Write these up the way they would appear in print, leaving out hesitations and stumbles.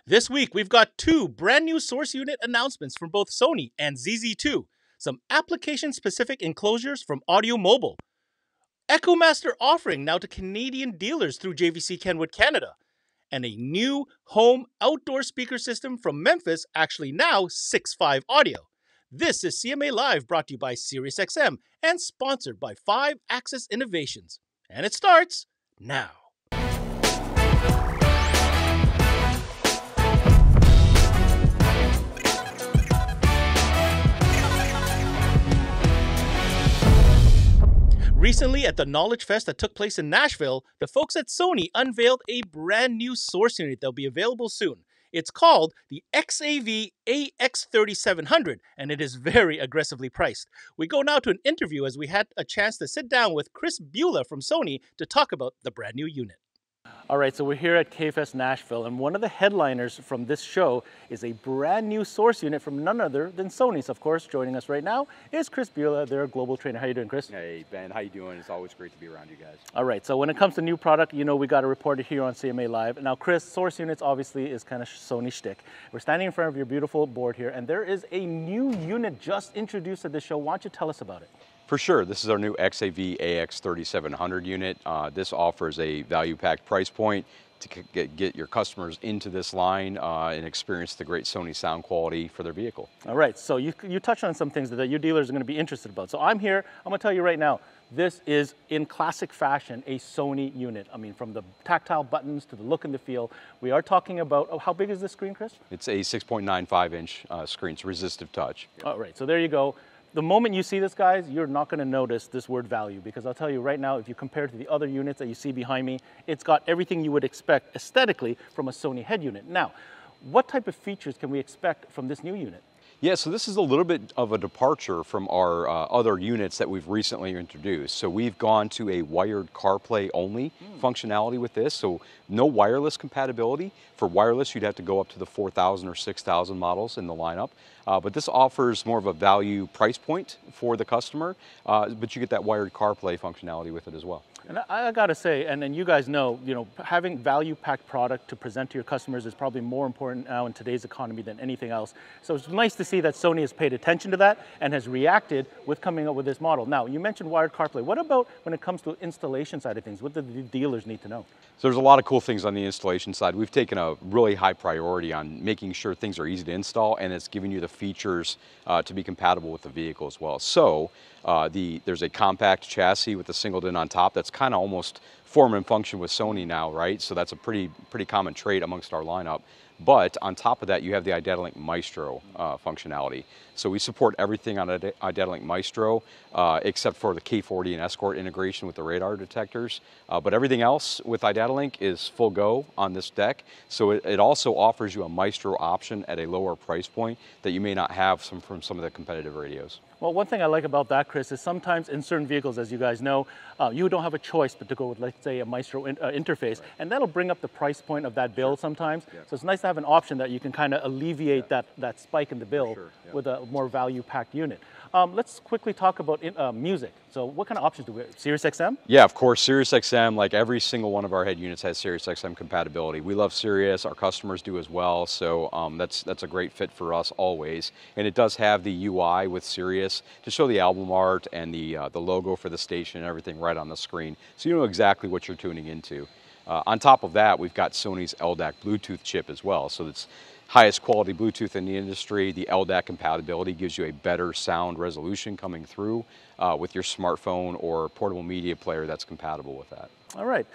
This week, we've got two brand new source unit announcements from both Sony and ZZ2, some application-specific enclosures from AUDIOMOBILE, EchoMaster offering now to Canadian dealers through JVC Kenwood Canada, and a new home outdoor speaker system from Memphis, actually now 6.5 Audio. This is CMA Live, brought to you by SiriusXM and sponsored by 5 Access Innovations. And it starts now. Recently, at the Knowledge Fest that took place in Nashville, the folks at Sony unveiled a brand new source unit that will be available soon. It's called the XAV AX3700, and it is very aggressively priced. We go now to an interview as we had a chance to sit down with Chris Beulah from Sony to talk about the brand new unit. All right, so we're here at K-Fest Nashville, and one of the headliners from this show is a brand new source unit from none other than Sony's. Of course, joining us right now is Chris Beulah, their global trainer. How you doing, Chris? Hey, Ben, how you doing? It's always great to be around you guys. All right, so when it comes to new product, you know we got to report it here on CMA Live. Now, Chris, source units obviously is kind of Sony shtick. We're standing in front of your beautiful board here, and there is a new unit just introduced at the show. Why don't you tell us about it? For sure, this is our new XAV AX3700 unit. This offers a value-packed price point to get your customers into this line and experience the great Sony sound quality for their vehicle. All right, so you touched on some things that your dealers are going to be interested about. So I'm here, I'm going to tell you right now, this is, in classic fashion, a Sony unit. I mean, from the tactile buttons to the look and the feel. We are talking about, how big is this screen, Chris? It's a 6.95-inch screen. It's resistive touch. All right, so there you go. The moment you see this, guys, you're not going to notice this word value, because I'll tell you right now, if you compare it to the other units that you see behind me, it's got everything you would expect aesthetically from a Sony head unit. Now, what type of features can we expect from this new unit? Yeah, so this is a little bit of a departure from our other units that we've recently introduced. So we've gone to a wired CarPlay only functionality with this, so no wireless compatibility. For wireless, you'd have to go up to the 4,000 or 6,000 models in the lineup. But this offers more of a value price point for the customer, but you get that wired CarPlay functionality with it as well. And I gotta say, and you guys know, having value-packed product to present to your customers is probably more important now in today's economy than anything else. So it's nice to see that Sony has paid attention to that and has reacted with coming up with this model. Now, you mentioned wired CarPlay. What about when it comes to installation side of things? What do the dealers need to know? So there's a lot of cool things on the installation side. We've taken a really high priority on making sure things are easy to install, and it's giving you the features to be compatible with the vehicle as well. So there's a compact chassis with a single DIN on top that's kind of almost form and function with Sony now, right? So that's a pretty common trait amongst our lineup. But on top of that, you have the Idatalink Maestro functionality. So we support everything on Idatalink Maestro except for the K40 and Escort integration with the radar detectors. But everything else with Idatalink is full go on this deck. So it also offers you a Maestro option at a lower price point that you may not have from some of the competitive radios. Well, one thing I like about that, Chris, is sometimes in certain vehicles, as you guys know, you don't have a choice but to go with, let's say, a Maestro interface, right. And that'll bring up the price point of that bill sometimes. Yeah. So it's nice to have an option that you can kind of alleviate that spike in the bill with a more value-packed unit. Let's quickly talk about music. So what kind of options do we have? SiriusXM? Yeah, of course. SiriusXM, like every single one of our head units, has SiriusXM compatibility. We love Sirius. Our customers do as well. So that's a great fit for us always. And it does have the UI with Sirius to show the album art and the logo for the station and everything right on the screen. So you know exactly what you're tuning into. On top of that, we've got Sony's LDAC Bluetooth chip as well. So it's highest quality Bluetooth in the industry. The LDAC compatibility gives you a better sound resolution coming through with your smartphone or portable media player that's compatible with that. All right,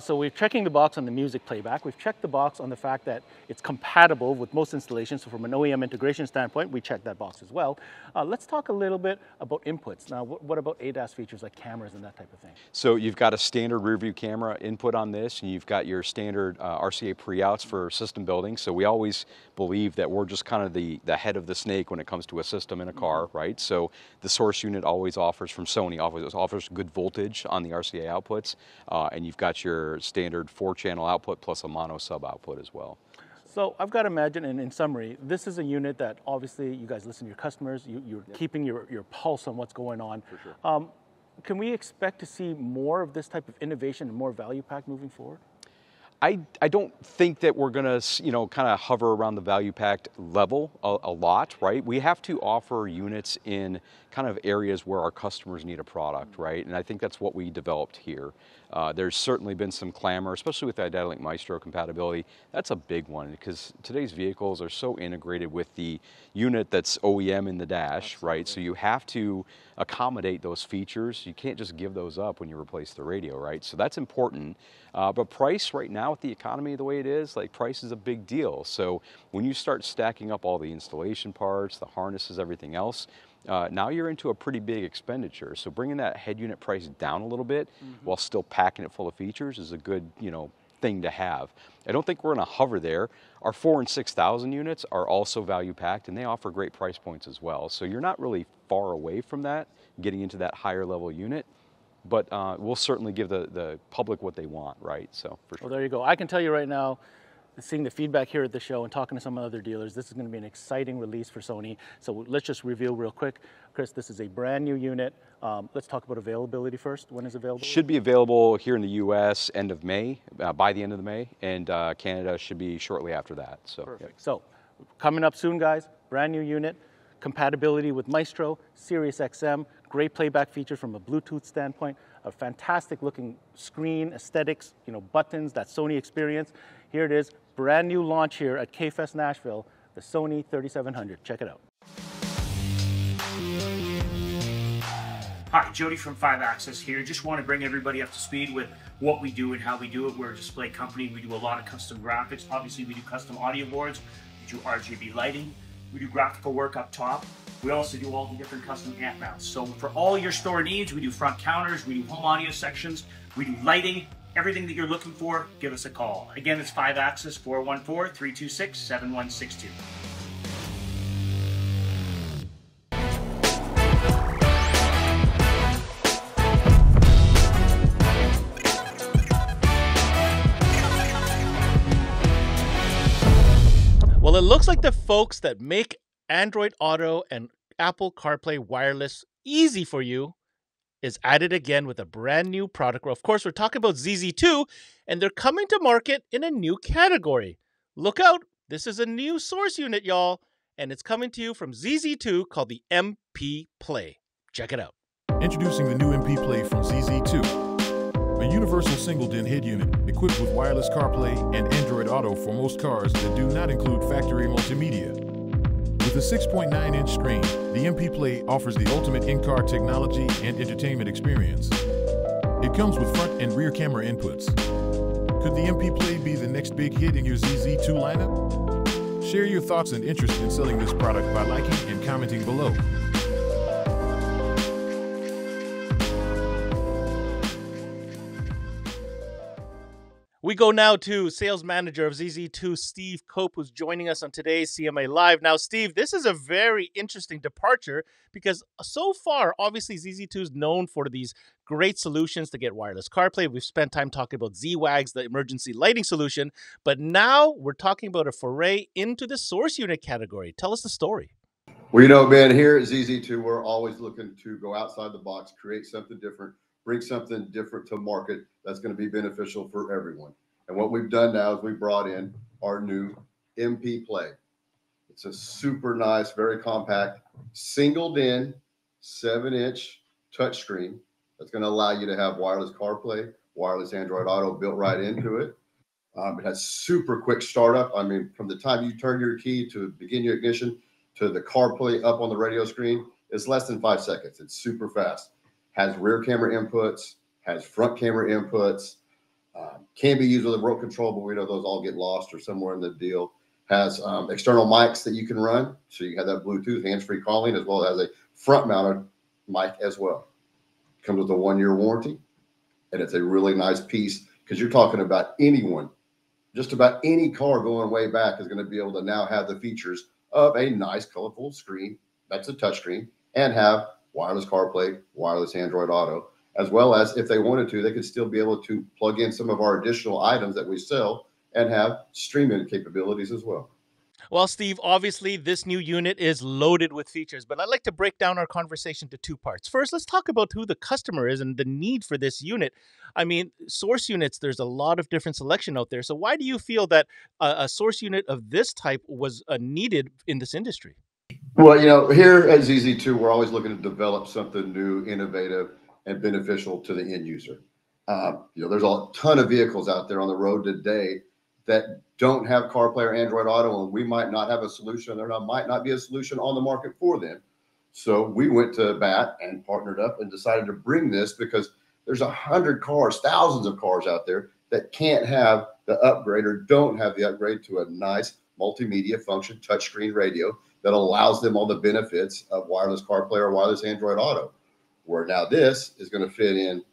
so we're checking the box on the music playback. We've checked the box on the fact that it's compatible with most installations. So from an OEM integration standpoint, we checked that box as well. Let's talk a little bit about inputs. Now, what about ADAS features like cameras and that type of thing? So you've got a standard rear view camera input on this, and you've got your standard RCA pre-outs for system building. So we always believe that we're just kind of the head of the snake when it comes to a system in a car, right? So the source unit always offers, from Sony, offers good voltage on the RCA outputs. And you've got your standard 4-channel output plus a mono sub output as well. So I've got to imagine, and in summary, this is a unit that obviously you guys listen to your customers, you're keeping your pulse on what's going on. For sure. Can we expect to see more of this type of innovation and more value pack moving forward? I don't think that we're going to, you know, kind of hover around the value packed level a lot, right? We have to offer units in kind of areas where our customers need a product, right? And I think that's what we developed here. There's certainly been some clamor, especially with the Idatalink Maestro compatibility. That's a big one because today's vehicles are so integrated with the unit that's OEM in the dash, right? So you have to accommodate those features. You can't just give those up when you replace the radio, right? So that's important. But price right now with the economy the way it is, like price is a big deal. So when you start stacking up all the installation parts, the harnesses, everything else, now you're into a pretty big expenditure. So bringing that head unit price down a little bit while still packing it full of features is a good, you know, thing to have. I don't think we're going to hover there. Our 4,000 and 6,000 units are also value packed and they offer great price points as well. So you're not really far away from that, getting into that higher level unit. But we'll certainly give the public what they want, right? So for sure. Well, there you go. I can tell you right now, seeing the feedback here at the show and talking to some other dealers, this is going to be an exciting release for Sony. So let's just reveal real quick. Chris, this is a brand new unit. Let's talk about availability first. When is it available? Should be available here in the U.S. end of May, by the end of May, and Canada should be shortly after that. So perfect. Yeah. So coming up soon, guys, brand new unit. Compatibility with Maestro, SiriusXM, great playback feature from a Bluetooth standpoint, a fantastic looking screen, aesthetics, you know, buttons, that Sony experience. Here it is, brand new launch here at K-Fest Nashville, the Sony 3700. Check it out. Hi, Jody from 5 Access here. Just want to bring everybody up to speed with what we do and how we do it. We're a display company. We do a lot of custom graphics. Obviously, we do custom audio boards. We do RGB lighting. We do graphical work up top. We also do all the different custom amp mounts. So for all your store needs, we do front counters, we do home audio sections, we do lighting, everything that you're looking for, give us a call. Again, it's 5 Access, 414-326-7162. Well, it looks like the folks that make Android Auto and Apple CarPlay wireless easy for you is at it again with a brand new product. Well, of course, we're talking about ZZ2, and they're coming to market in a new category. Look out. This is a new source unit, y'all, and it's coming to you from ZZ2 called the MPPlay. Check it out. Introducing the new MPPlay from ZZ2, a universal single-DIN head unit equipped with wireless CarPlay and Android Auto for most cars that do not include factory multimedia. With a 6.9-inch screen, the MPPlay offers the ultimate in-car technology and entertainment experience. It comes with front and rear camera inputs. Could the MPPlay be the next big hit in your ZZ2 lineup? Share your thoughts and interest in selling this product by liking and commenting below. We go now to sales manager of ZZ2, Steve Cope, who's joining us on today's CMA Live. Now, Steve, this is a very interesting departure because so far, obviously, ZZ2 is known for these great solutions to get wireless CarPlay. We've spent time talking about Z-Wags, the emergency lighting solution, but now we're talking about a foray into the source unit category. Tell us the story. Well, you know, man, here at ZZ2, we're always looking to go outside the box, create something different, bring something different to market that's going to be beneficial for everyone. And what we've done now is we brought in our new MPPlay. It's a super nice, very compact, single-DIN, 7-inch touchscreen that's going to allow you to have wireless CarPlay, wireless Android Auto built right into it. It has super quick startup. I mean, from the time you turn your key to begin your ignition to the CarPlay up on the radio screen, it's less than 5 seconds. It's super fast. Has rear camera inputs, has front camera inputs, can be used with a remote control, but we know those all get lost or somewhere in the deal. Has external mics that you can run, so you have that Bluetooth hands-free calling, as well as a front-mounted mic as well. Comes with a 1-year warranty, and it's a really nice piece because you're talking about anyone, just about any car going way back is going to be able to now have the features of a nice, colorful screen that's a touchscreen and have wireless CarPlay, wireless Android Auto, as well as if they wanted to, they could still be able to plug in some of our additional items that we sell and have streaming capabilities as well. Well, Steve, obviously this new unit is loaded with features, but I'd like to break down our conversation to two parts. First, let's talk about who the customer is and the need for this unit. I mean, source units, there's a lot of different selection out there. So why do you feel that a source unit of this type was needed in this industry? Well, here at ZZ2, we're always looking to develop something new, innovative, and beneficial to the end user. There's a ton of vehicles out there on the road today that don't have CarPlay or Android Auto, and we might not have a solution. There might not be a solution on the market for them. So we went to bat and partnered up and decided to bring this because there's 100 cars, thousands of cars out there that can't have the upgrade or don't have the upgrade to a nice multimedia function touchscreen radio that allows them all the benefits of wireless CarPlay or wireless Android Auto. Where now this is going to fit in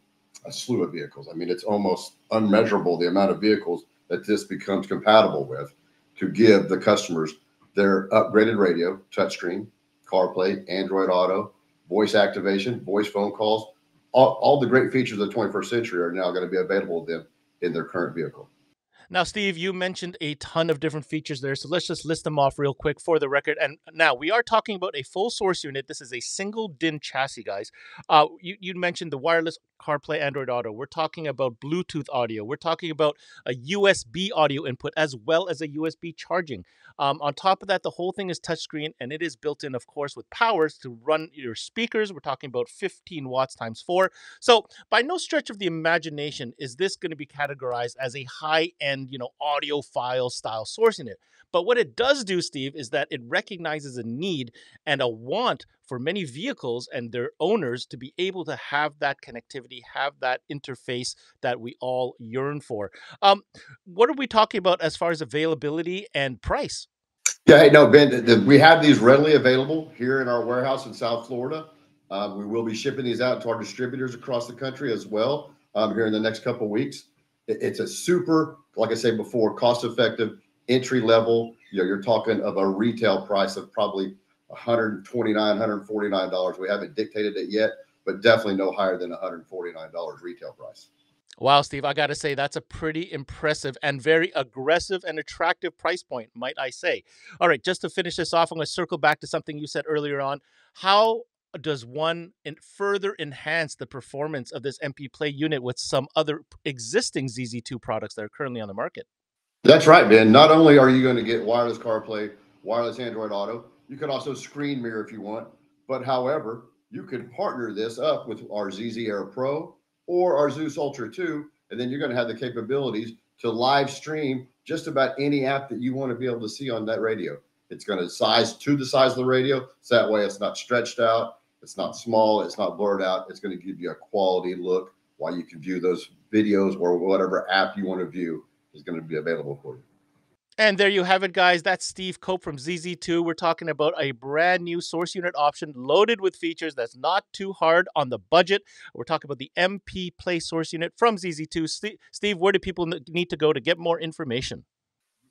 a slew of vehicles. I mean, it's almost unmeasurable the amount of vehicles that this becomes compatible with to give the customers their upgraded radio, touchscreen, CarPlay, Android Auto, voice activation, voice phone calls. All the great features of the 21st century are now going to be available to them in their current vehicle. Now, Steve, you mentioned a ton of different features there, so let's just list them off real quick for the record. And now we are talking about a full source unit. This is a single DIN chassis, guys. You mentioned the wireless CarPlay Android Auto. We're talking about Bluetooth audio. We're talking about a USB audio input as well as a USB charging. On top of that, the whole thing is touchscreen, and it is built in, of course, with powers to run your speakers. We're talking about 15 watts times 4. So by no stretch of the imagination is this going to be categorized as a high-end, audiophile style source unit. But what it does do, Steve, is that it recognizes a need and a want for many vehicles and their owners to be able to have that connectivity, have that interface that we all yearn for. What are we talking about as far as availability and price? Yeah, hey, no, Ben, we have these readily available here in our warehouse in South Florida. We will be shipping these out to our distributors across the country as well here in the next couple of weeks. It's a super, like I said before, cost-effective, entry-level. You're talking of a retail price of probably $129, $149. We haven't dictated it yet, but definitely no higher than $149 retail price. Wow, Steve, I got to say, that's a pretty impressive and very aggressive and attractive price point, might I say. All right, just to finish this off, I'm going to circle back to something you said earlier on. How does one further enhance the performance of this MPPlay unit with some other existing ZZ2 products that are currently on the market? That's right, Ben. Not only are you going to get wireless CarPlay, wireless Android Auto, you can also screen mirror if you want. But however, you can partner this up with our ZZ Air Pro or our Zeus Ultra 2, and then you're going to have the capabilities to live stream just about any app that you want to be able to see on that radio. It's going to size to the size of the radio, so that way it's not stretched out, it's not small, it's not blurred out. It's going to give you a quality look while you can view those videos or whatever app you want to view is going to be available for you. And there you have it, guys. That's Steve Cope from ZZ2. We're talking about a brand new source unit option loaded with features that's not too hard on the budget. We're talking about the MPPlay source unit from ZZ2. Steve, where do people need to go to get more information?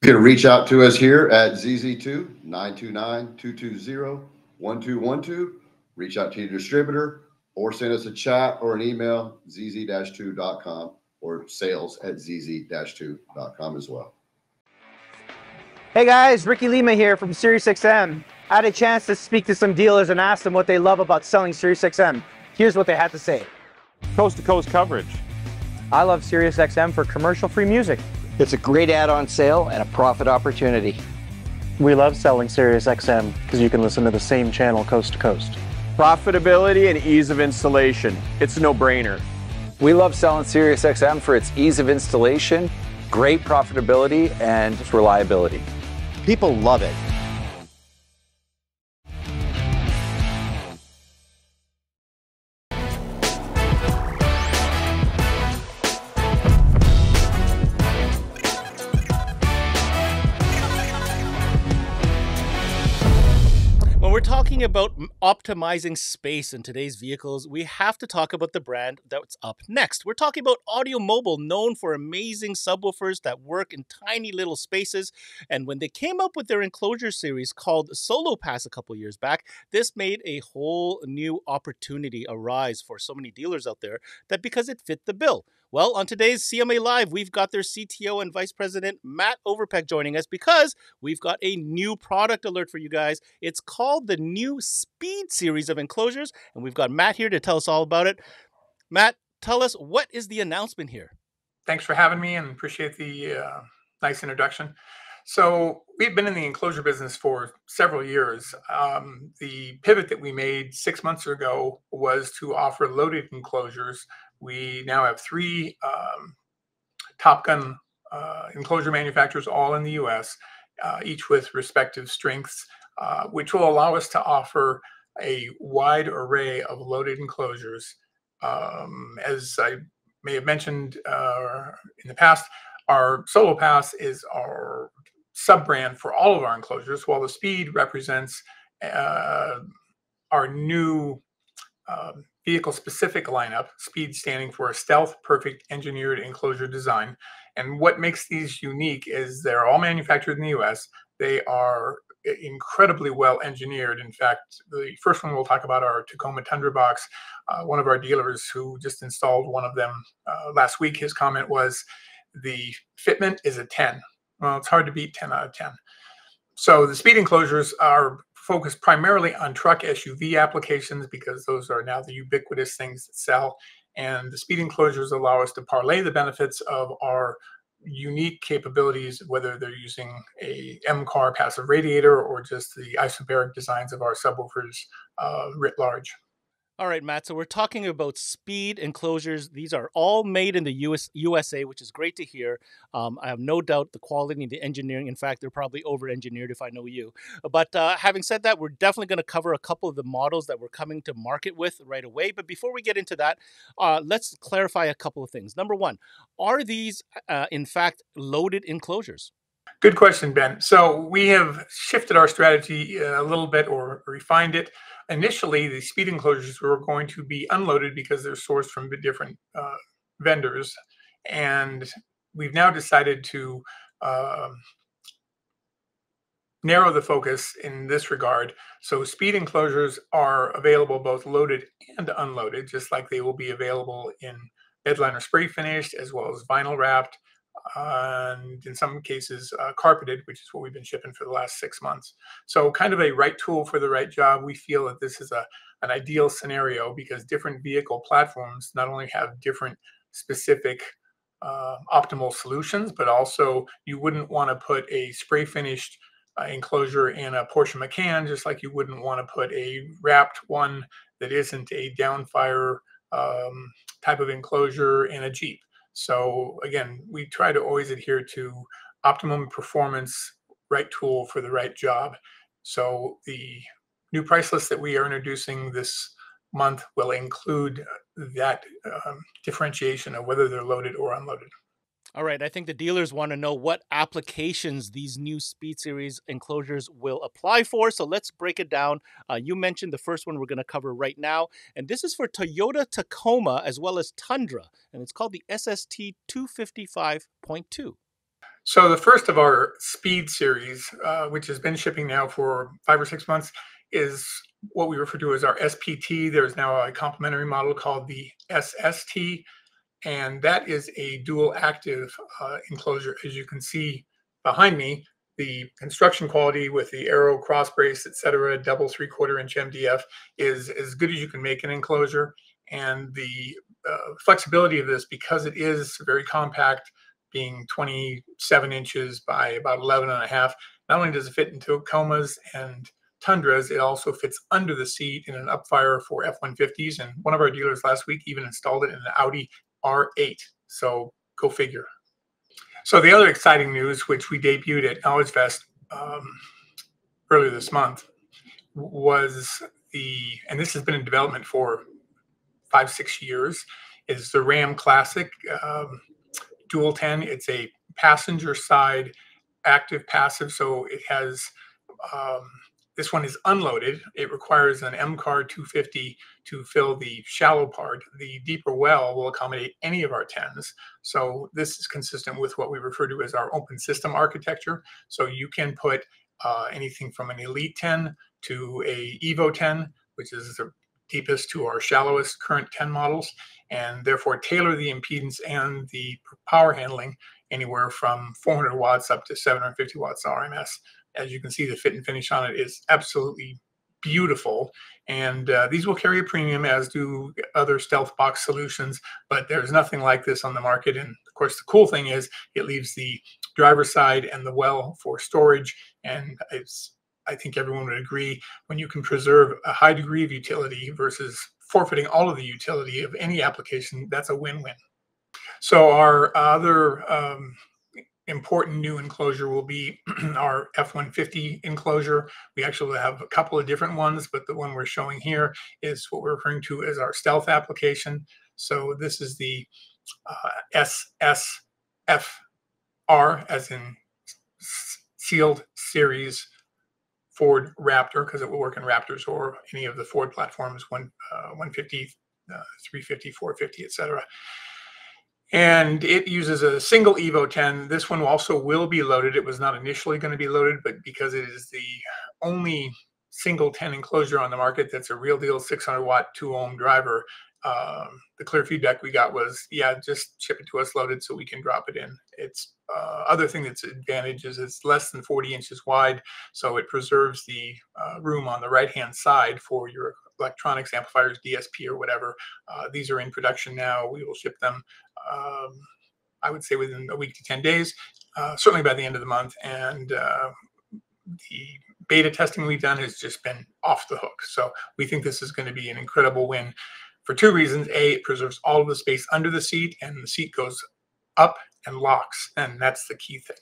You can reach out to us here at ZZ2 929-220-1212. Reach out to your distributor or send us a chat or an email, zz-2.com or sales@zz-2.com as well. Hey guys, Ricky Lima here from SiriusXM. I had a chance to speak to some dealers and ask them what they love about selling SiriusXM. Here's what they had to say. Coast-to-coast coverage. I love SiriusXM for commercial-free music. It's a great add-on sale and a profit opportunity. We love selling SiriusXM because you can listen to the same channel coast to coast. Profitability and ease of installation. It's a no-brainer. We love selling SiriusXM for its ease of installation, great profitability, and reliability. People love it. When we're talking about optimizing space in today's vehicles, we have to talk about the brand that's up next. We're talking about AUDIOMOBILE, known for amazing subwoofers that work in tiny little spaces. And when they came up with their Enclosures series called Solo Pass a couple years back, this made a whole new opportunity arise for so many dealers out there that because it fit the bill. Well, on today's CMA Live, we've got their CTO and Vice President, Matt Overpeck, joining us because we've got a new product alert for you guys. It's called the new Speed series of enclosures, and we've got Matt here to tell us all about it. Matt, tell us, what is the announcement here? Thanks for having me, and appreciate the nice introduction. So we've been in the enclosure business for several years. The pivot that we made 6 months ago was to offer loaded enclosures. We now have 3 Top Gun enclosure manufacturers, all in the US, each with respective strengths, which will allow us to offer a wide array of loaded enclosures. As I may have mentioned in the past, our Solo Pass is our sub-brand for all of our enclosures, while the Speed represents our new vehicle-specific lineup, Speed standing for a Stealth Perfect Engineered Enclosure Design. And what makes these unique is they're all manufactured in the US. They are incredibly well engineered. In fact, the first one we'll talk about, our Tacoma Tundra box. One of our dealers who just installed one of them last week, his comment was, the fitment is a 10. Well, it's hard to beat 10 out of 10. So the Speed enclosures are focused primarily on truck SUV applications because those are now the ubiquitous things that sell. And the Speed enclosures allow us to parlay the benefits of our unique capabilities, whether they're using a M-car passive radiator or just the isobaric designs of our subwoofers writ large. All right, Matt, so we're talking about Speed enclosures. These are all made in the USA, which is great to hear. I have no doubt the quality and the engineering, in fact, they're probably over-engineered if I know you. But having said that, we're definitely going to cover a couple of the models that we're coming to market with right away. But before we get into that, let's clarify a couple of things. Number one, are these, in fact, loaded enclosures? Good question, Ben. So we have shifted our strategy a little bit, or refined it. Initially, the Speed enclosures were going to be unloaded because they're sourced from different vendors. And we've now decided to narrow the focus in this regard. So Speed enclosures are available both loaded and unloaded, just like they will be available in bedliner spray finished, as well as vinyl wrapped, and in some cases carpeted, which is what we've been shipping for the last 6 months. So kind of a right tool for the right job. We feel that this is an ideal scenario because different vehicle platforms not only have different specific optimal solutions, but also you wouldn't want to put a spray finished enclosure in a Porsche Macan, just like you wouldn't want to put a wrapped one that isn't a downfire type of enclosure in a Jeep. So again, we try to always adhere to optimum performance, right tool for the right job. So the new price list that we are introducing this month will include that differentiation of whether they're loaded or unloaded. All right, I think the dealers want to know what applications these new Speed Series enclosures will apply for. So let's break it down. You mentioned the first one we're going to cover right now. And this is for Toyota Tacoma as well as Tundra. And it's called the SST 255.2. So the first of our Speed Series, which has been shipping now for 5 or 6 months, is what we refer to as our SPT. There's now a complementary model called the SST. And that is a dual active enclosure. As you can see behind me, the construction quality with the aero cross brace, etc., double 3/4 inch MDF is as good as you can make an enclosure. And the flexibility of this, because it is very compact, being 27 inches by about 11.5, not only does it fit into Tacomas and Tundras, it also fits under the seat in an upfire for F-150s. And one of our dealers last week even installed it in an Audi R8. So go figure. So the other exciting news, which we debuted at Knowledge Fest earlier this month, was and this has been in development for 5-6 years, is the Ram Classic Dual 10. It's a passenger side active passive. So it has, this one is unloaded. It requires an M-car 250 to fill the shallow part. The deeper well will accommodate any of our 10s. So this is consistent with what we refer to as our open system architecture. So you can put anything from an Elite 10 to a Evo 10, which is a deepest to our shallowest current 10 models, and therefore tailor the impedance and the power handling anywhere from 400 watts up to 750 watts RMS. As you can see, the fit and finish on it is absolutely beautiful, and these will carry a premium, as do other stealth box solutions, but there's nothing like this on the market. And of course, the cool thing is it leaves the driver's side and the well for storage, and I think everyone would agree, when you can preserve a high degree of utility versus forfeiting all of the utility of any application, that's a win-win. So our other important new enclosure will be our F-150 enclosure. We actually have a couple of different ones, but the one we're showing here is what we're referring to as our stealth application. So this is the SSFR, as in sealed series Ford Raptor, because it will work in Raptors or any of the Ford platforms, 150, 350, 450, etc. And it uses a single Evo 10. This one also will be loaded. It was not initially going to be loaded, but because it is the only single 10 enclosure on the market that's a real deal 600 watt 2 ohm driver, the clear feedback we got was, yeah, just ship it to us loaded so we can drop it in. It's other thing that's advantage is it's less than 40 inches wide, so it preserves the room on the right-hand side for your electronics, amplifiers, DSP, or whatever. These are in production now. We will ship them, I would say, within a week to 10 days, certainly by the end of the month. And the beta testing we've done has just been off the hook. So we think this is going to be an incredible win for two reasons. A, it preserves all of the space under the seat, and the seat goes up and locks, and that's the key thing.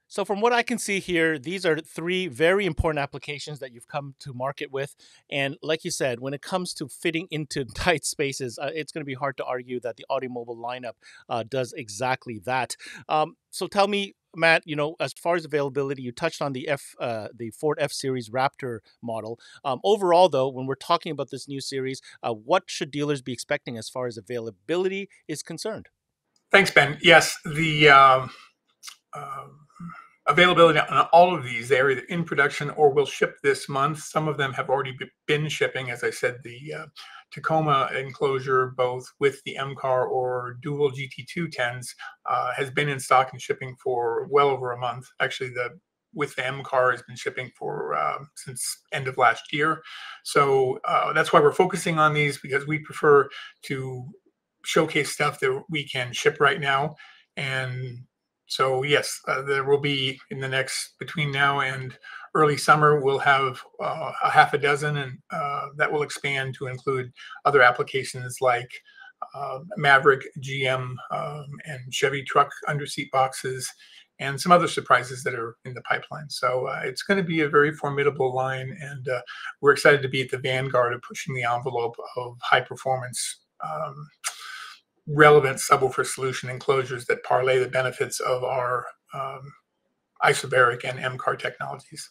So from what I can see here, these are three very important applications that you've come to market with. And like you said, when it comes to fitting into tight spaces, it's going to be hard to argue that the AUDIOMOBILE lineup does exactly that. So tell me, Matt, you know, as far as availability, you touched on the Ford F-Series Raptor model. Overall, though, when we're talking about this new series, what should dealers be expecting as far as availability is concerned? Thanks, Ben. Yes, the availability on all of these, they're either in production or will ship this month. Some of them have already been shipping. As I said, the Tacoma enclosure, both with the M-Car or dual GT2 10s, has been in stock and shipping for well over a month. Actually, with the M-Car has been shipping for since end of last year. So that's why we're focusing on these, because we prefer to showcase stuff that we can ship right now. And so yes, there will be in the next, between now and early summer, we'll have a half a dozen, and that will expand to include other applications like Maverick, GM, and Chevy truck underseat boxes, and some other surprises that are in the pipeline. So it's going to be a very formidable line, and we're excited to be at the vanguard of pushing the envelope of high performance relevant subwoofer solution enclosures that parlay the benefits of our isobaric and M-Car technologies.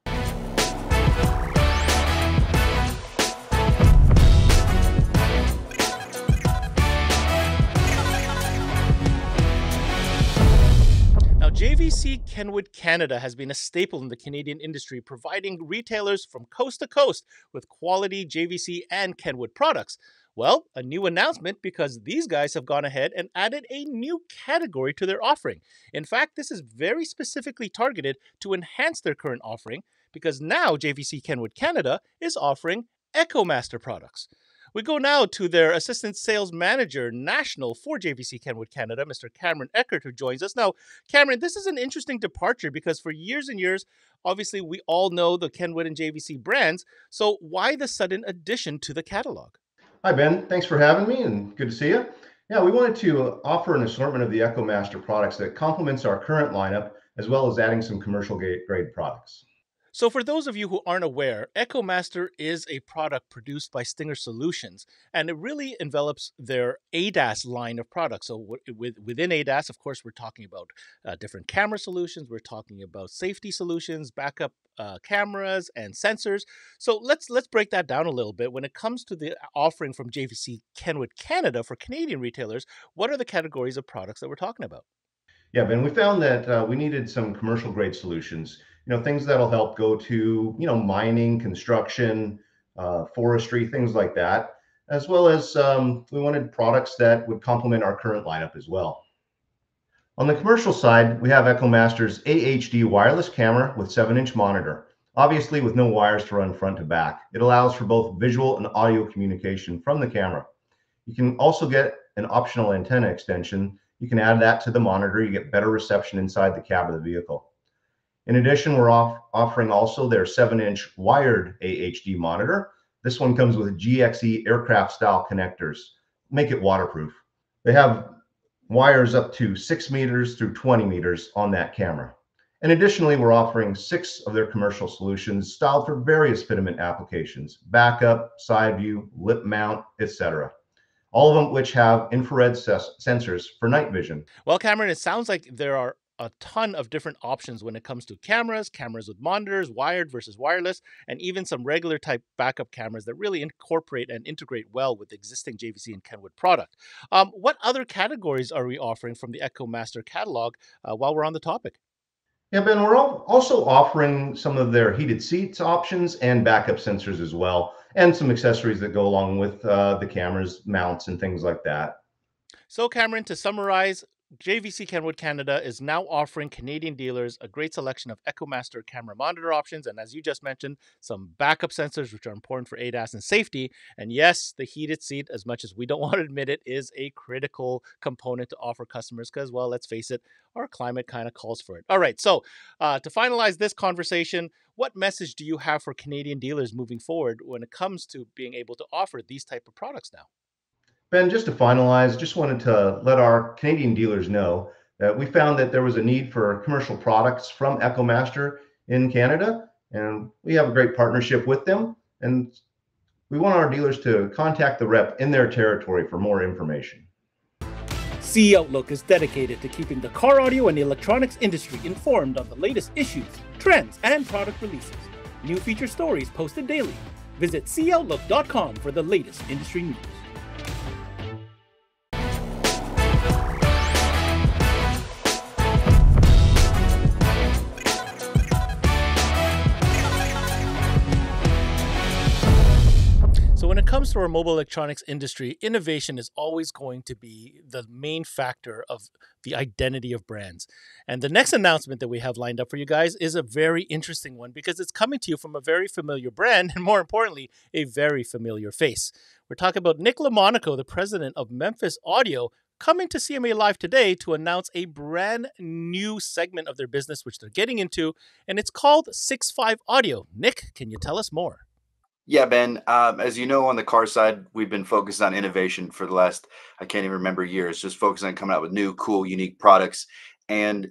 Now, JVC Kenwood Canada has been a staple in the Canadian industry, providing retailers from coast to coast with quality JVC and Kenwood products. Well, a new announcement, because these guys have gone ahead and added a new category to their offering. In fact, this is very specifically targeted to enhance their current offering, because now JVC Kenwood Canada is offering EchoMaster products. We go now to their Assistant Sales Manager National for JVC Kenwood Canada, Mr. Cameron Eckert, who joins us. Now, Cameron, this is an interesting departure, because for years and years, obviously, we all know the Kenwood and JVC brands. So why the sudden addition to the catalog? Hi, Ben. Thanks for having me, and good to see you. Yeah, we wanted to offer an assortment of the EchoMaster products that complements our current lineup, as well as adding some commercial grade products. So for those of you who aren't aware, EchoMaster is a product produced by Stinger Solutions, and it really envelops their ADAS line of products. So within ADAS, of course, we're talking about different camera solutions. We're talking about safety solutions, backup cameras, and sensors. So let's break that down a little bit. When it comes to the offering from JVC Kenwood Canada for Canadian retailers, what are the categories of products that we're talking about? Yeah, Ben, we found that we needed some commercial grade solutions, things that'll help go to, mining, construction, forestry, things like that, as well as we wanted products that would complement our current lineup as well. On the commercial side, we have EchoMaster's AHD wireless camera with 7-inch monitor, obviously with no wires to run front to back. It allows for both visual and audio communication from the camera. You can also get an optional antenna extension. You can add that to the monitor. You get better reception inside the cab of the vehicle. In addition, we're offering also their 7-inch wired AHD monitor. This one comes with GXE aircraft style connectors, make it waterproof. They have wires up to 6 meters through 20 meters on that camera. And additionally, we're offering 6 of their commercial solutions styled for various fitment applications, backup, side view, lip mount, etc. All of them which have infrared sensors for night vision. Well, Cameron, it sounds like there are a ton of different options when it comes to cameras with monitors, wired versus wireless, and even some regular type backup cameras that really incorporate and integrate well with the existing JVC and Kenwood product. What other categories are we offering from the EchoMaster catalog while we're on the topic? Yeah, Ben, we're also offering some of their heated seats options and backup sensors as well, and some accessories that go along with the cameras, mounts, and things like that. So, Cameron, to summarize, JVC Kenwood Canada is now offering Canadian dealers a great selection of EchoMaster camera monitor options, and as you just mentioned, some backup sensors, which are important for ADAS and safety. And yes, the heated seat, as much as we don't want to admit it, is a critical component to offer customers because, well, let's face it, our climate kind of calls for it. All right, so to finalize this conversation, what message do you have for Canadian dealers moving forward when it comes to being able to offer these type of products now? Ben, just to finalize, just wanted to let our Canadian dealers know that we found that there was a need for commercial products from EchoMaster in Canada, and we have a great partnership with them. And we want our dealers to contact the rep in their territory for more information. CE Outlook is dedicated to keeping the car audio and electronics industry informed on the latest issues, trends, and product releases. New feature stories posted daily. Visit ceoutlook.com for the latest industry news. So when it comes to our mobile electronics industry, innovation is always going to be the main factor of the identity of brands. And the next announcement that we have lined up for you guys is a very interesting one because it's coming to you from a very familiar brand and, more importantly, a very familiar face. We're talking about Nick LaMonaco, the president of Memphis Audio, coming to CMA Live today to announce a brand new segment of their business, which they're getting into, and it's called 6.5 Audio. Nick, can you tell us more? Yeah, Ben, as you know, on the car side, we've been focused on innovation for the last, I can't even remember years, just focusing on coming out with new, cool, unique products. And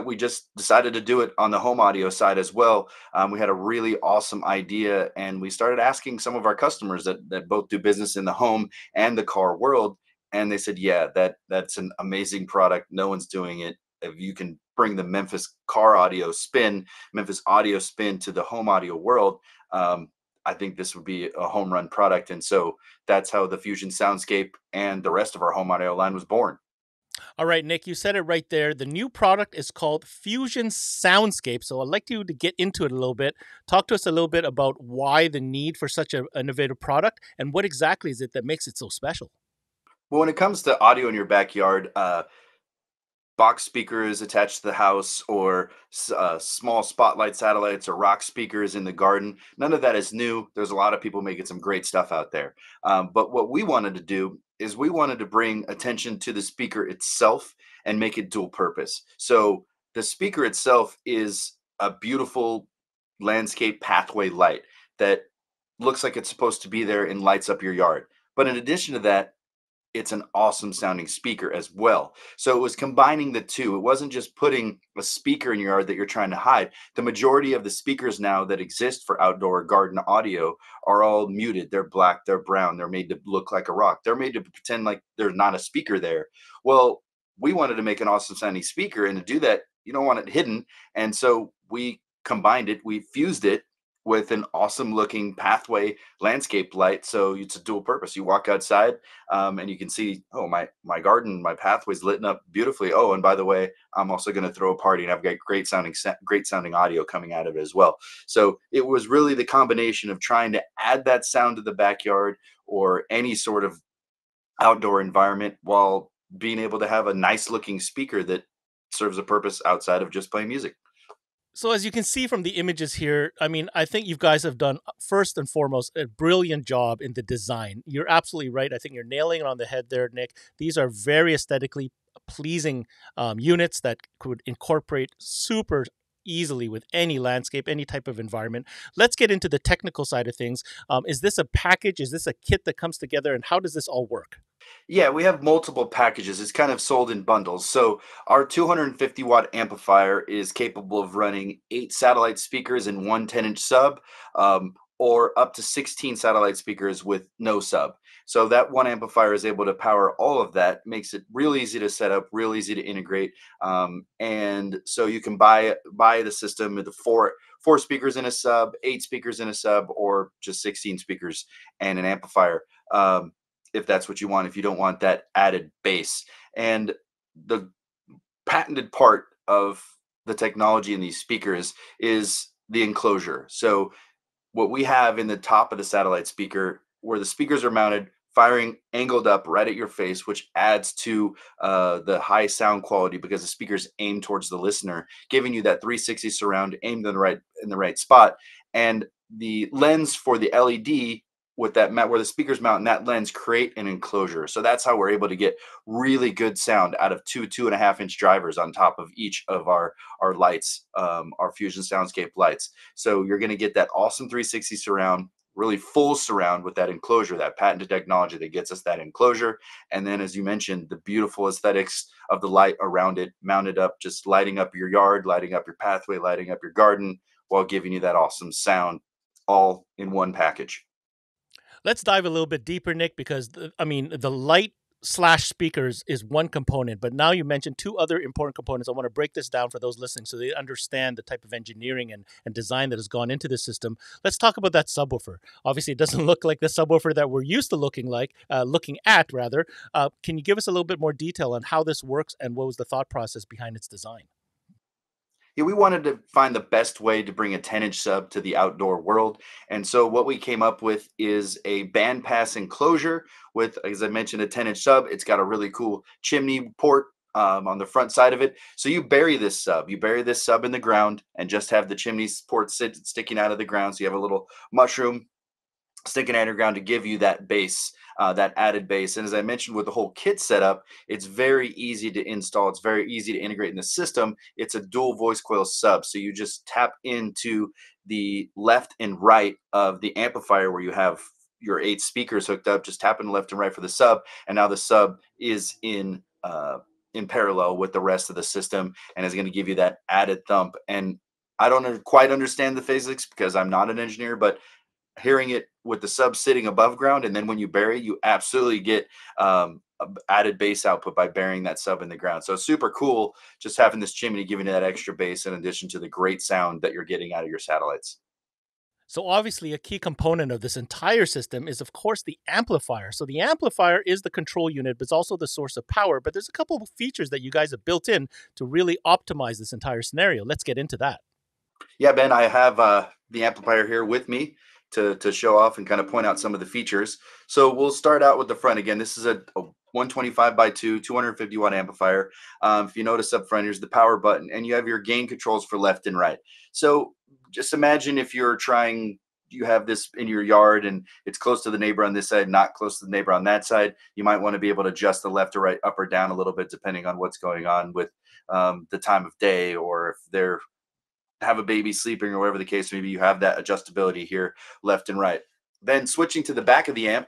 we just decided to do it on the home audio side as well. We had a really awesome idea, and we started asking some of our customers that both do business in the home and the car world. And they said, yeah, that's an amazing product. No one's doing it. If you can bring the Memphis audio spin to the home audio world, I think this would be a home run product. And so that's how the Fusion Soundscape and the rest of our home audio line was born. All right, Nick, you said it right there. The new product is called Fusion Soundscape. So I'd like you to get into it a little bit. Talk to us a little bit about why the need for such an innovative product and what exactly is it that makes it so special? Well, when it comes to audio in your backyard, box speakers attached to the house or small spotlight satellites or rock speakers in the garden. None of that is new. There's a lot of people making some great stuff out there. But what we wanted to do is we wanted to bring attention to the speaker itself and make it dual purpose. So the speaker itself is a beautiful landscape pathway light that looks like it's supposed to be there and lights up your yard. But in addition to that, it's an awesome sounding speaker as well. So it was combining the two. It wasn't just putting a speaker in your yard that you're trying to hide. The majority of the speakers now that exist for outdoor garden audio are all muted. They're black, they're brown, they're made to look like a rock. They're made to pretend like there's not a speaker there. Well, we wanted to make an awesome sounding speaker, and to do that, you don't want it hidden. And so we combined it, we fused it, with an awesome looking pathway landscape light. So it's a dual purpose. You walk outside and you can see, oh, my garden, my pathway's lit up beautifully. Oh, and by the way, I'm also going to throw a party, and I've got great sounding audio coming out of it as well. So it was really the combination of trying to add that sound to the backyard or any sort of outdoor environment while being able to have a nice looking speaker that serves a purpose outside of just playing music. So as you can see from the images here, I mean, I think you guys have done, first and foremost, a brilliant job in the design. You're absolutely right. I think you're nailing it on the head there, Nick. These are very aesthetically pleasing units that could incorporate super easily with any landscape, any type of environment. Let's get into the technical side of things. Is this a package? Is this a kit that comes together? And how does this all work? Yeah, we have multiple packages. It's kind of sold in bundles. So our 250 watt amplifier is capable of running 8 satellite speakers in one 10-inch sub, or up to 16 satellite speakers with no sub. So that one amplifier is able to power all of that, makes it real easy to set up, real easy to integrate. And so you can buy the system with the four speakers in a sub, 8 speakers in a sub, or just 16 speakers and an amplifier. If that's what you want, if you don't want that added bass. And the patented part of the technology in these speakers is the enclosure. So what we have in the top of the satellite speaker, where the speakers are mounted, firing angled up right at your face, which adds to the high sound quality because the speakers aim towards the listener, giving you that 360 surround aimed in the right spot. And the lens for the LED with that where the speakers mount in that lens create an enclosure. So that's how we're able to get really good sound out of 2.5-inch drivers on top of each of our lights, our Fusion Soundscape lights. So you're going to get that awesome 360 surround, really full surround with that enclosure, that patented technology that gets us that enclosure. And then, as you mentioned, the beautiful aesthetics of the light around it, mounted up, just lighting up your yard, lighting up your pathway, lighting up your garden, while giving you that awesome sound all in one package. Let's dive a little bit deeper, Nick, because the light / speakers is one component, but now you mentioned 2 other important components. I want to break this down for those listening so they understand the type of engineering and design that has gone into the system. Let's talk about that subwoofer. Obviously, it doesn't look like the subwoofer that we're used to looking at. Can you give us a little bit more detail on how this works and what was the thought process behind its design? Yeah, we wanted to find the best way to bring a 10-inch sub to the outdoor world. And so what we came up with is a bandpass enclosure with, as I mentioned, a 10-inch sub. It's got a really cool chimney port on the front side of it. So you bury this sub in the ground and just have the chimney port sticking out of the ground. So you have a little mushroom sticking out of the ground to give you that bass, that added bass. And as I mentioned, with the whole kit setup, it's very easy to install. It's very easy to integrate in the system. It's a dual voice coil sub. So you just tap into the left and right of the amplifier where you have your 8 speakers hooked up, just tap in left and right for the sub. And now the sub is in parallel with the rest of the system and is going to give you that added thump. And I don't quite understand the physics because I'm not an engineer, but hearing it with the sub sitting above ground, and then when you bury it, you absolutely get added bass output by burying that sub in the ground. So super cool just having this chimney giving you that extra bass in addition to the great sound that you're getting out of your satellites. So obviously a key component of this entire system is, of course, the amplifier. So the amplifier is the control unit, but it's also the source of power. But there's a couple of features that you guys have built in to really optimize this entire scenario. Let's get into that. Yeah, Ben, I have the amplifier here with me to show off and kind of point out some of the features. So we'll start out with the front. Again, this is a 125x2 250 watt amplifier. If you notice up front, here's the power button, and you have your gain controls for left and right. So just imagine if you have this in your yard and it's close to the neighbor on this side, not close to the neighbor on that side. You might want to be able to adjust the left or right, up or down a little bit, depending on what's going on with the time of day, or if they're have a baby sleeping or whatever the case may be. You have that adjustability here, left and right. Then switching to the back of the amp,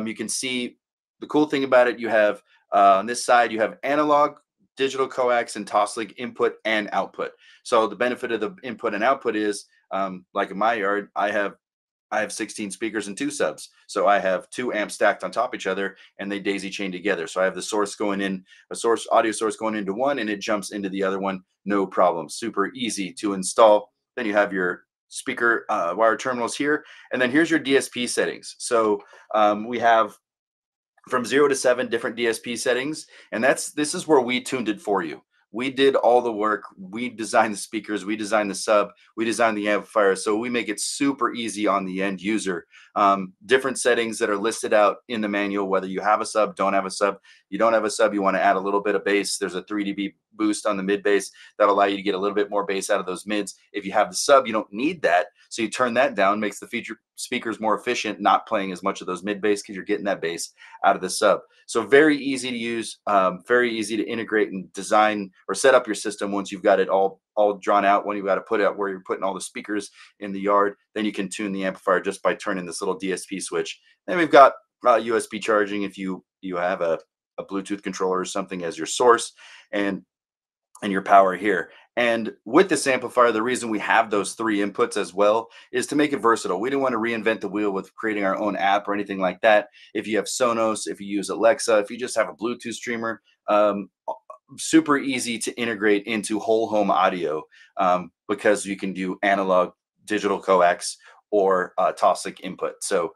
you can see the cool thing about it. You have on this side, you have analog, digital coax, and Toslink input and output. So the benefit of the input and output is, like in my yard, I have 16 speakers and 2 subs. So I have 2 amps stacked on top of each other and they daisy chain together. So I have the source going in, audio source going into one, and it jumps into the other one. No problem. Super easy to install. Then you have your speaker wire terminals here. And then here's your DSP settings. So we have from 0 to 7 different DSP settings. And this is where we tuned it for you. We did all the work. We designed the speakers, we designed the sub, we designed the amplifier. So we make it super easy on the end user. Different settings that are listed out in the manual, whether you have a sub, don't have a sub. You don't have a sub, you want to add a little bit of bass. There's a 3 dB boost on the mid bass that'll allow you to get a little bit more bass out of those mids. If you have the sub, you don't need that. So you turn that down, makes the feature speakers more efficient, not playing as much of those mid bass because you're getting that bass out of the sub. So very easy to use, very easy to integrate and design or set up your system once you've got it all drawn out, when you've got to put out where you're putting all the speakers in the yard. Then you can tune the amplifier just by turning this little DSP switch. Then we've got USB charging if you have a Bluetooth controller or something as your source, and your power here. And with this amplifier, the reason we have those 3 inputs as well is to make it versatile. We don't want to reinvent the wheel with creating our own app or anything like that. If you have Sonos, if you use Alexa, if you just have a Bluetooth streamer, super easy to integrate into whole home audio, because you can do analog, digital coax, or Toslink input. So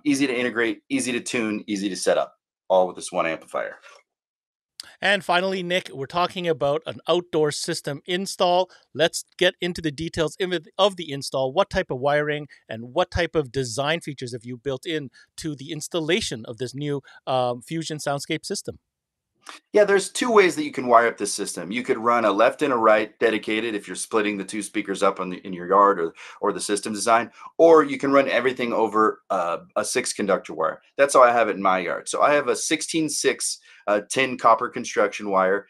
easy to integrate, easy to tune, easy to set up, all with this one amplifier. And finally, Nick, we're talking about an outdoor system install. Let's get into the details of the install. What type of wiring and what type of design features have you built in to the installation of this new Fusion Soundscape system? Yeah, there's 2 ways that you can wire up this system. You could run a left and a right dedicated if you're splitting the 2 speakers up in your yard or the system design, or you can run everything over a 6 conductor wire. That's how I have it in my yard. So I have a 16/6 tin copper construction wire.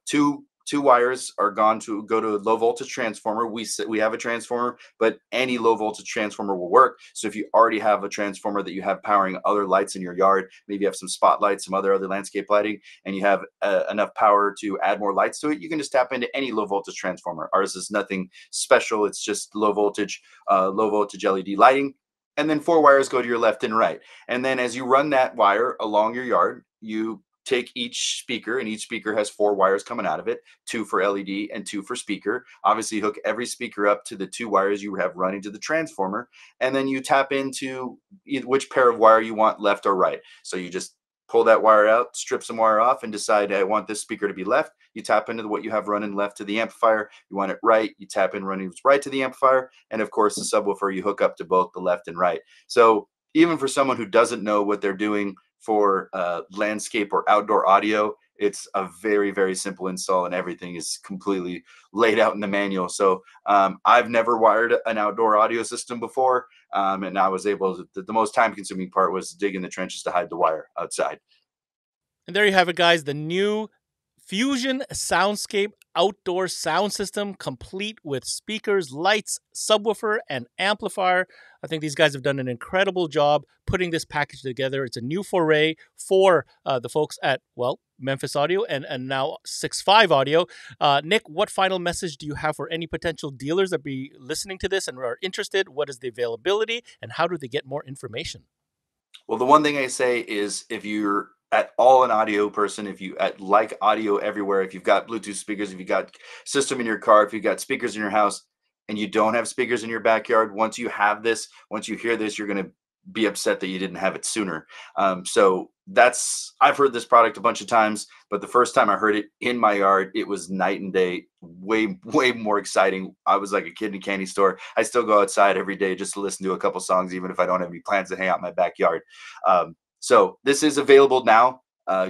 Two wires are go to a low voltage transformer. We have a transformer, but any low voltage transformer will work. So if you already have a transformer that you have powering other lights in your yard, maybe you have some spotlights, some other landscape lighting, and you have enough power to add more lights to it, you can just tap into any low voltage transformer. Ours is nothing special. It's just low voltage LED lighting. And then 4 wires go to your left and right. And then as you run that wire along your yard, you take each speaker, and each speaker has 4 wires coming out of it, 2 for LED and 2 for speaker. Obviously, hook every speaker up to the 2 wires you have running to the transformer, and then you tap into which pair of wire you want, left or right. So you just pull that wire out, strip some wire off, and decide, I want this speaker to be left. You tap into what you have running left to the amplifier. You want it right, you tap in running right to the amplifier. And of course, the subwoofer, you hook up to both the left and right. So even for someone who doesn't know what they're doing for landscape or outdoor audio, it's a very, very simple install, and everything is completely laid out in the manual. So I've never wired an outdoor audio system before, and I was able to, the most time consuming part was digging the trenches to hide the wire outside. And there you have it, guys, the new Fusion Soundscape outdoor sound system, complete with speakers, lights, subwoofer, and amplifier. I think these guys have done an incredible job putting this package together. It's a new foray for the folks at, well, Memphis Audio and now 6.5 Audio. Nick, what final message do you have for any potential dealers that be listening to this and are interested? What is the availability, and how do they get more information? Well, the one thing I say is, if you're at all an audio person, if you like audio everywhere, if you've got Bluetooth speakers, if you've got system in your car, if you've got speakers in your house, and you don't have speakers in your backyard, once you have this, once you hear this, you're going to be upset that you didn't have it sooner. So I've heard this product a bunch of times, but the first time I heard it in my yard, it was night and day, way more exciting. I was like a kid in a candy store. I still go outside every day just to listen to a couple songs, even if I don't have any plans to hang out in my backyard. So this is available now.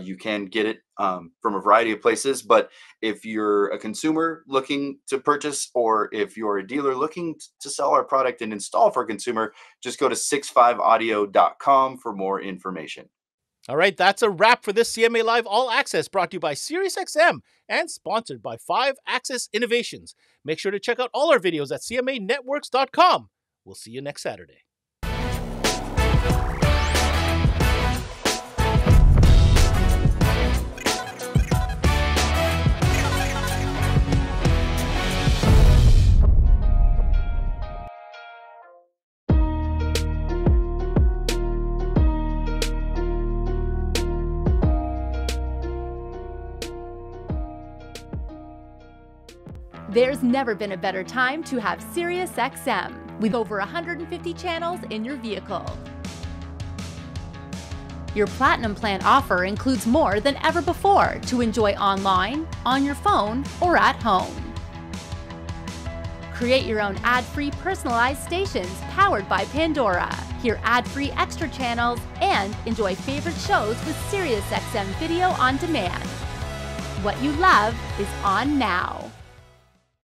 You can get it from a variety of places, but if you're a consumer looking to purchase, or if you're a dealer looking to sell our product and install for a consumer, just go to 65audio.com for more information. All right, that's a wrap for this CMA Live All Access, brought to you by SiriusXM and sponsored by 5 Axis Innovations. Make sure to check out all our videos at cmanetworks.com. We'll see you next Saturday. There's never been a better time to have SiriusXM with over 150 channels in your vehicle. Your Platinum Plan offer includes more than ever before to enjoy online, on your phone, or at home. Create your own ad-free personalized stations powered by Pandora. Hear ad-free extra channels and enjoy favorite shows with SiriusXM Video on Demand. What you love is on now.